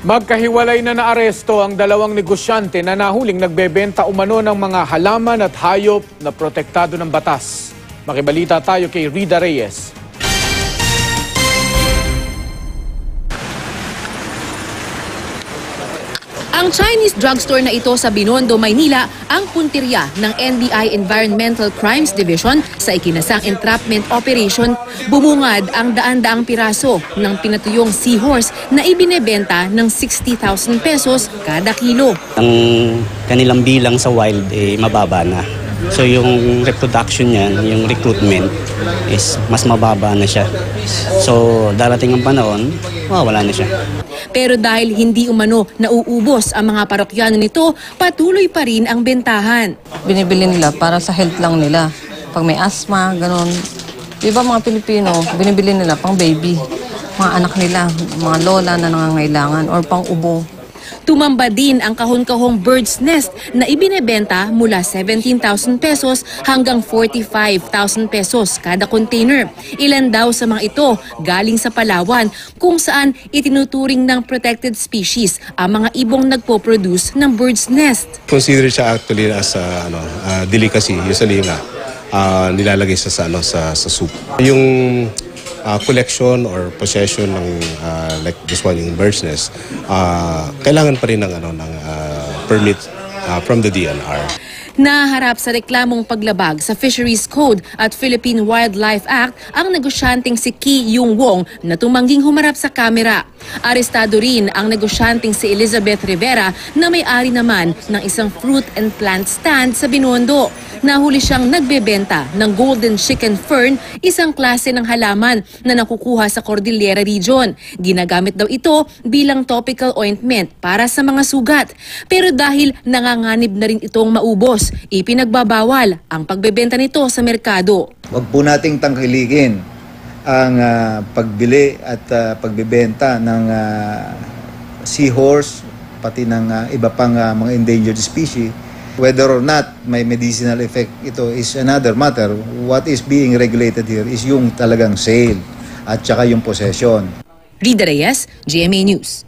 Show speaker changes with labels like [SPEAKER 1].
[SPEAKER 1] Magkahiwalay na naaresto ang dalawang negosyante na nahuling nagbebenta umano ng mga halaman at hayop na protektado ng batas. Makibalita tayo kay Rida Reyes.
[SPEAKER 2] Ang Chinese drugstore na ito sa Binondo, Maynila, ang puntirya ng NBI Environmental Crimes Division sa ikinasang entrapment operation. Bumungad ang daan-daang piraso ng pinatuyong seahorse na ibinebenta ng 60,000 pesos kada kilo.
[SPEAKER 3] Ang kanilang bilang sa wild mababa na. So yung reproduction niyan, yung recruitment is mas mababa na siya. So darating ang panahon, wala na siya.
[SPEAKER 2] Pero dahil hindi umano nauubos ang mga parokyano nito, patuloy pa rin ang bentahan.
[SPEAKER 4] Binibili nila para sa health lang nila. Pag may asthma, ganun. Di ba mga Pilipino, binibili nila pang baby. Mga anak nila, mga lola na nangangailangan or pang ubo.
[SPEAKER 2] Tumamba din ang kahon-kahong bird's nest na ibinebenta mula 17,000 pesos hanggang 45,000 pesos kada container. Ilan daw sa mga ito galing sa Palawan kung saan itinuturing ng protected species ang mga ibong nagpo-produce ng bird's nest.
[SPEAKER 5] Consider siya actually as delicacy, usually nga nilalagay sa soup. Yung collection or possession ng like this one yung bird's nest, kailangan pa rin ng permit from the DNR.
[SPEAKER 2] Naharap sa reklamong paglabag sa Fisheries Code at Philippine Wildlife Act ang negosyanteng si Ki Yung Wong na tumangging humarap sa kamera. Arestado rin ang negosyanteng si Elizabeth Rivera na may-ari naman ng isang fruit and plant stand sa Binondo. Nahuli siyang nagbebenta ng golden chicken fern, isang klase ng halaman na nakukuha sa Cordillera Region. Ginagamit daw ito bilang topical ointment para sa mga sugat. Pero dahil nanganganib na rin itong maubos, ipinagbabawal ang pagbebenta nito sa merkado.
[SPEAKER 6] Huwag po nating tangkilikin ang pagbili at pagbebenta ng seahorse, pati ng iba pang mga endangered species. Whether or not may medicinal effect, ito is another matter. What is being regulated here is yung talagang sale at saka yung possession.
[SPEAKER 2] Rida Reyes, GMA News.